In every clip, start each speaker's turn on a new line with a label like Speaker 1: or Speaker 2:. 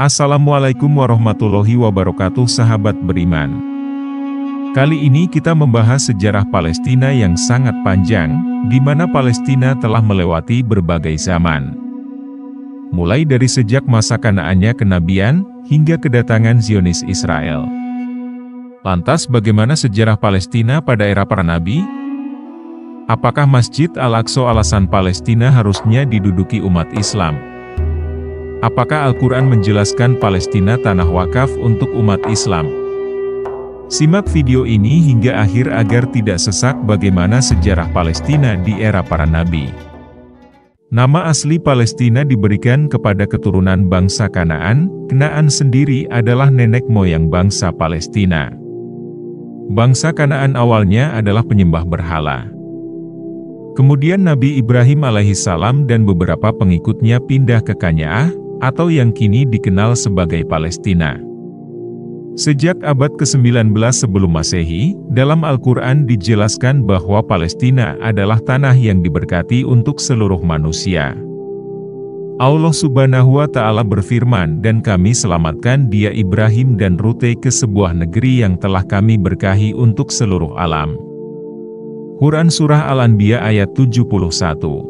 Speaker 1: Assalamualaikum warahmatullahi wabarakatuh, sahabat beriman. Kali ini kita membahas sejarah Palestina yang sangat panjang, di mana Palestina telah melewati berbagai zaman. Mulai dari sejak masa Kanaannya kenabian, hingga kedatangan Zionis Israel. Lantas bagaimana sejarah Palestina pada era para nabi? Apakah Masjid Al-Aqsa alasan Palestina harusnya diduduki umat Islam? Apakah Al-Quran menjelaskan Palestina tanah wakaf untuk umat Islam? Simak video ini hingga akhir agar tidak sesak bagaimana sejarah Palestina di era para nabi. Nama asli Palestina diberikan kepada keturunan bangsa Kanaan. Kanaan sendiri adalah nenek moyang bangsa Palestina. Bangsa Kanaan awalnya adalah penyembah berhala. Kemudian Nabi Ibrahim alaihissalam dan beberapa pengikutnya pindah ke Kan'a'ah, atau yang kini dikenal sebagai Palestina. Sejak abad ke-19 sebelum Masehi, dalam Al-Quran dijelaskan bahwa Palestina adalah tanah yang diberkati untuk seluruh manusia. Allah Subhanahu wa Ta'ala berfirman, "Dan kami selamatkan dia Ibrahim dan Rute ke sebuah negeri yang telah kami berkahi untuk seluruh alam." Quran Surah Al-Anbiya ayat 71.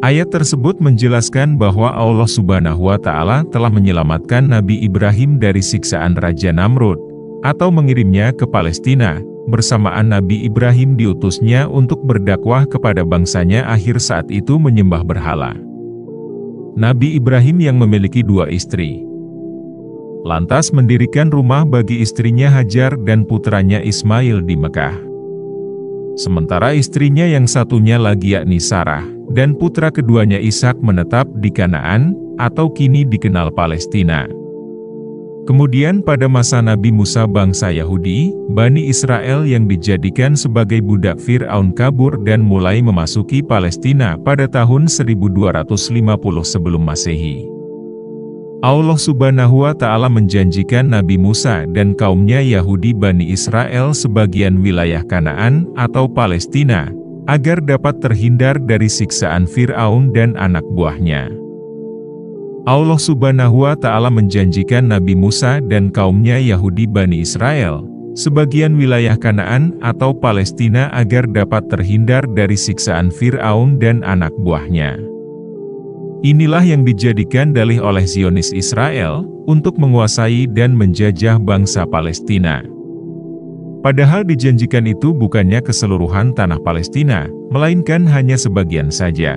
Speaker 1: Ayat tersebut menjelaskan bahwa Allah Subhanahu wa Ta'ala telah menyelamatkan Nabi Ibrahim dari siksaan Raja Namrud, atau mengirimnya ke Palestina. Bersamaan Nabi Ibrahim diutusnya untuk berdakwah kepada bangsanya akhir saat itu menyembah berhala. Nabi Ibrahim yang memiliki dua istri, lantas mendirikan rumah bagi istrinya Hajar dan putranya Ismail di Mekah. Sementara istrinya yang satunya lagi yakni Sarah, dan putra keduanya Ishak menetap di Kanaan, atau kini dikenal Palestina. Kemudian pada masa Nabi Musa bangsa Yahudi, Bani Israel yang dijadikan sebagai budak Fir'aun kabur dan mulai memasuki Palestina pada tahun 1250 sebelum Masehi. Allah Subhanahu wa Ta'ala menjanjikan Nabi Musa dan kaumnya Yahudi Bani Israel sebagian wilayah Kanaan atau Palestina, agar dapat terhindar dari siksaan Fir'aun dan anak buahnya. Allah Subhanahu wa Ta'ala menjanjikan Nabi Musa dan kaumnya Yahudi Bani Israel sebagian wilayah Kanaan atau Palestina agar dapat terhindar dari siksaan Fir'aun dan anak buahnya. Inilah yang dijadikan dalih oleh Zionis Israel untuk menguasai dan menjajah bangsa Palestina. Padahal dijanjikan itu bukannya keseluruhan tanah Palestina, melainkan hanya sebagian saja.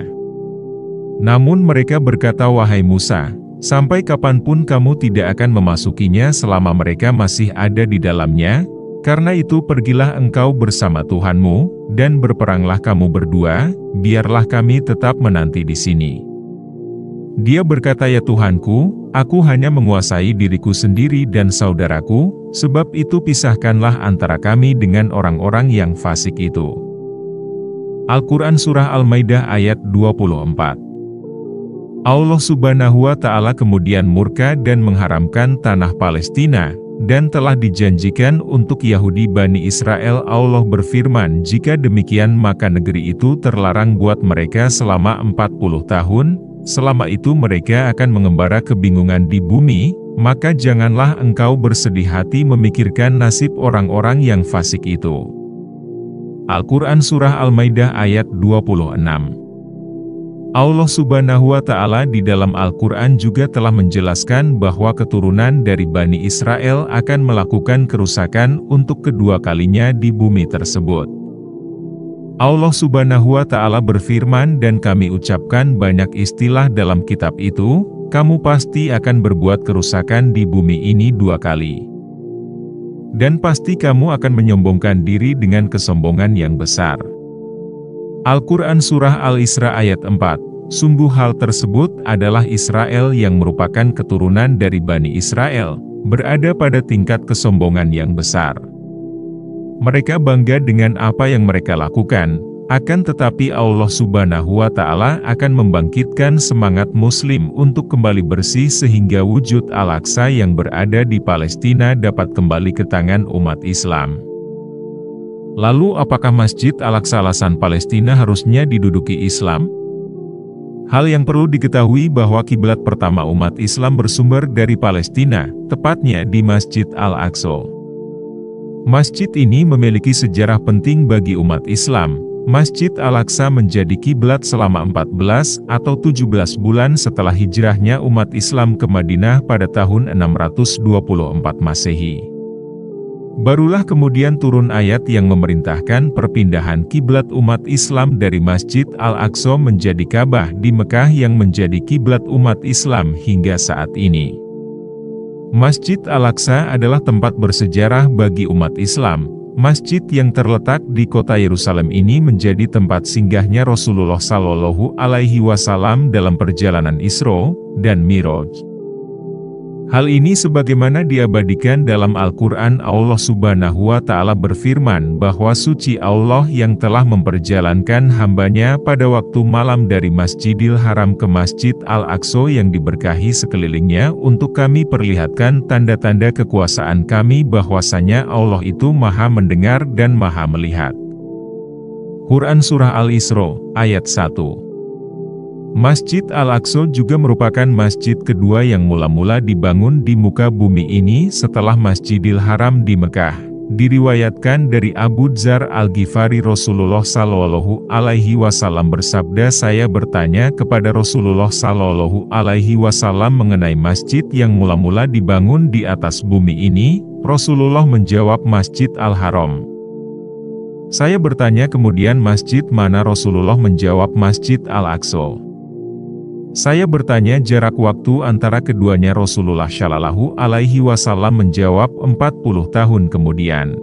Speaker 1: Namun mereka berkata, "Wahai Musa, sampai kapanpun kamu tidak akan memasukinya selama mereka masih ada di dalamnya, karena itu pergilah engkau bersama Tuhanmu, dan berperanglah kamu berdua, biarlah kami tetap menanti di sini." Dia berkata, "Ya Tuhanku, aku hanya menguasai diriku sendiri dan saudaraku, sebab itu pisahkanlah antara kami dengan orang-orang yang fasik itu." Al-Quran Surah Al-Maidah ayat 24. Allah Subhanahu wa Ta'ala kemudian murka dan mengharamkan tanah Palestina, dan telah dijanjikan untuk Yahudi Bani Israel. Allah berfirman, "Jika demikian maka negeri itu terlarang buat mereka selama 40 tahun, selama itu mereka akan mengembara kebingungan di bumi, maka janganlah engkau bersedih hati memikirkan nasib orang-orang yang fasik itu." Al-Quran Surah Al-Maidah ayat 26. Allah Subhanahu wa Ta'ala di dalam Al-Quran juga telah menjelaskan bahwa keturunan dari Bani Israel akan melakukan kerusakan untuk kedua kalinya di bumi tersebut. Allah Subhanahu wa Ta'ala berfirman, "Dan kami ucapkan banyak istilah dalam kitab itu, kamu pasti akan berbuat kerusakan di bumi ini 2 kali. Dan pasti kamu akan menyombongkan diri dengan kesombongan yang besar." Al-Quran Surah Al-Isra ayat 4. Sungguh hal tersebut adalah Israel yang merupakan keturunan dari Bani Israel, berada pada tingkat kesombongan yang besar. Mereka bangga dengan apa yang mereka lakukan, akan tetapi Allah Subhanahu wa Ta'ala akan membangkitkan semangat Muslim untuk kembali bersih sehingga wujud Al-Aqsa yang berada di Palestina dapat kembali ke tangan umat Islam. Lalu apakah Masjid Al-Aqsa alasan Palestina harusnya diduduki Islam? Hal yang perlu diketahui bahwa kiblat pertama umat Islam bersumber dari Palestina, tepatnya di Masjid Al-Aqsa. Masjid ini memiliki sejarah penting bagi umat Islam. Masjid Al-Aqsa menjadi kiblat selama 14 atau 17 bulan setelah hijrahnya umat Islam ke Madinah pada tahun 624 Masehi. Barulah kemudian turun ayat yang memerintahkan perpindahan kiblat umat Islam dari Masjid Al-Aqsa menjadi Ka'bah di Mekah yang menjadi kiblat umat Islam hingga saat ini. Masjid Al-Aqsa adalah tempat bersejarah bagi umat Islam. Masjid yang terletak di kota Yerusalem ini menjadi tempat singgahnya Rasulullah Shallallahu Alaihi Wasallam dalam perjalanan Isra dan Mi'raj. Hal ini sebagaimana diabadikan dalam Al-Quran. Allah Subhanahu wa Ta'ala berfirman bahwa suci Allah yang telah memperjalankan hambanya pada waktu malam dari Masjidil Haram ke Masjid Al-Aqsa yang diberkahi sekelilingnya untuk kami perlihatkan tanda-tanda kekuasaan kami bahwasanya Allah itu Maha mendengar dan Maha melihat. Quran Surah Al-Isra, ayat 1. Masjid Al-Aqsa juga merupakan masjid kedua yang mula-mula dibangun di muka bumi ini setelah Masjidil Haram di Mekah. Diriwayatkan dari Abu Dzar Al-Ghifari Rasulullah Shallallahu Alaihi Wasallam bersabda, saya bertanya kepada Rasulullah Shallallahu Alaihi Wasallam mengenai masjid yang mula-mula dibangun di atas bumi ini. Rasulullah menjawab, Masjid Al-Haram. Saya bertanya kemudian masjid mana? Rasulullah menjawab, Masjid Al-Aqsa. Saya bertanya jarak waktu antara keduanya. Rasulullah Shallallahu Alaihi Wasallam menjawab 40 tahun kemudian.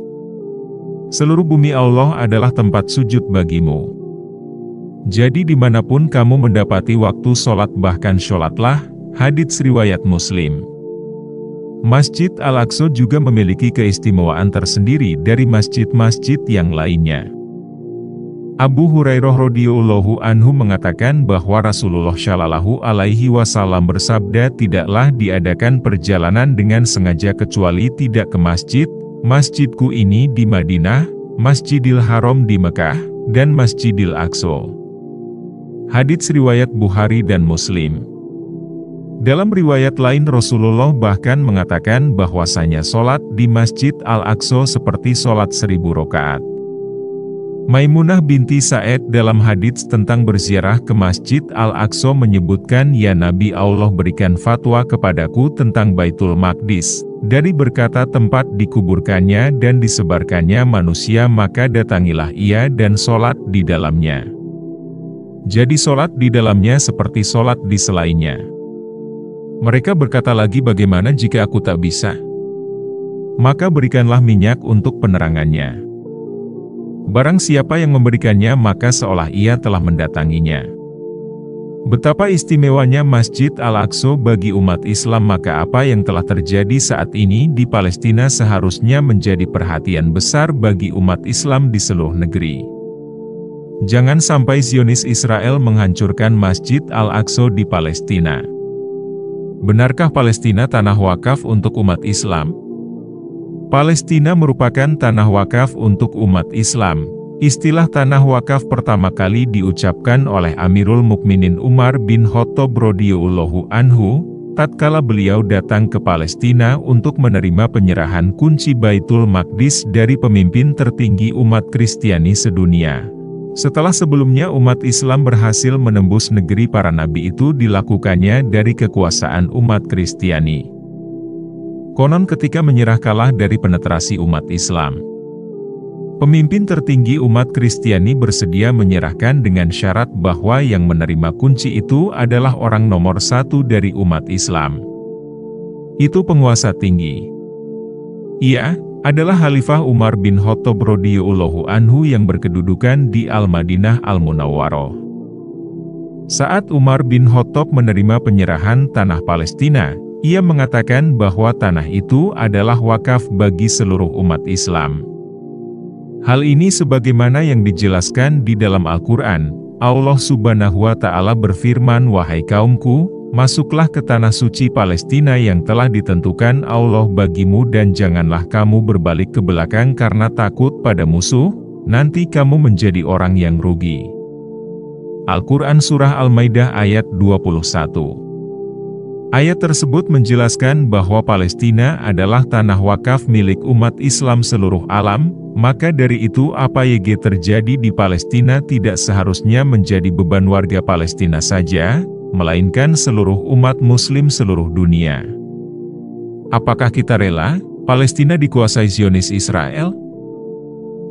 Speaker 1: Seluruh bumi Allah adalah tempat sujud bagimu. Jadi dimanapun kamu mendapati waktu sholat bahkan sholatlah. Hadits riwayat Muslim. Masjid Al-Aqsa juga memiliki keistimewaan tersendiri dari masjid-masjid yang lainnya. Abu Hurairah radhiyallahu anhu mengatakan bahwa Rasulullah Shallallahu Alaihi Wasallam bersabda, tidaklah diadakan perjalanan dengan sengaja kecuali tidak ke masjid. Masjidku ini di Madinah, Masjidil Haram di Mekah, dan Masjidil Aqsa. Hadits riwayat Bukhari dan Muslim. Dalam riwayat lain Rasulullah bahkan mengatakan bahwasanya sholat di Masjid Al-Aqsa seperti sholat 1000 rakaat. Maimunah binti Sa'ed dalam hadits tentang berziarah ke Masjid Al-Aqsa menyebutkan, ya Nabi, Allah berikan fatwa kepadaku tentang Baitul Maqdis, dari berkata tempat dikuburkannya dan disebarkannya manusia, maka datangilah ia dan sholat di dalamnya. Jadi sholat di dalamnya seperti sholat di selainnya. Mereka berkata lagi, bagaimana jika aku tak bisa? Maka berikanlah minyak untuk penerangannya. Barang siapa yang memberikannya maka seolah ia telah mendatanginya. Betapa istimewanya Masjid Al-Aqsa bagi umat Islam, maka apa yang telah terjadi saat ini di Palestina seharusnya menjadi perhatian besar bagi umat Islam di seluruh negeri. Jangan sampai Zionis Israel menghancurkan Masjid Al-Aqsa di Palestina. Benarkah Palestina tanah wakaf untuk umat Islam? Palestina merupakan tanah wakaf untuk umat Islam. Istilah tanah wakaf pertama kali diucapkan oleh Amirul Mukminin Umar bin Khattab radhiyallahu anhu, tatkala beliau datang ke Palestina untuk menerima penyerahan kunci Baitul Maqdis dari pemimpin tertinggi umat Kristiani sedunia. Setelah sebelumnya umat Islam berhasil menembus negeri para nabi, itu dilakukannya dari kekuasaan umat Kristiani. Konon ketika menyerah kalah dari penetrasi umat Islam, pemimpin tertinggi umat Kristiani bersedia menyerahkan dengan syarat bahwa yang menerima kunci itu adalah orang nomor satu dari umat Islam. Itu penguasa tinggi. Ia adalah Khalifah Umar bin Khattab radhiyallahu anhu yang berkedudukan di Al-Madinah Al-Munawwarah. Saat Umar bin Khattab menerima penyerahan tanah Palestina, ia mengatakan bahwa tanah itu adalah wakaf bagi seluruh umat Islam. Hal ini sebagaimana yang dijelaskan di dalam Al-Quran. Allah Subhanahu wa Ta'ala berfirman, wahai kaumku, masuklah ke tanah suci Palestina yang telah ditentukan Allah bagimu dan janganlah kamu berbalik ke belakang karena takut pada musuh, nanti kamu menjadi orang yang rugi. Al-Quran Surah Al-Maidah ayat 21. Ayat tersebut menjelaskan bahwa Palestina adalah tanah wakaf milik umat Islam seluruh alam, maka dari itu apa yang terjadi di Palestina tidak seharusnya menjadi beban warga Palestina saja, melainkan seluruh umat muslim seluruh dunia. Apakah kita rela Palestina dikuasai Zionis Israel?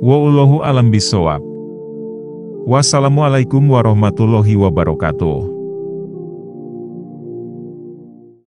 Speaker 1: Wallahu a'lam bishawab. Wassalamualaikum warahmatullahi wabarakatuh.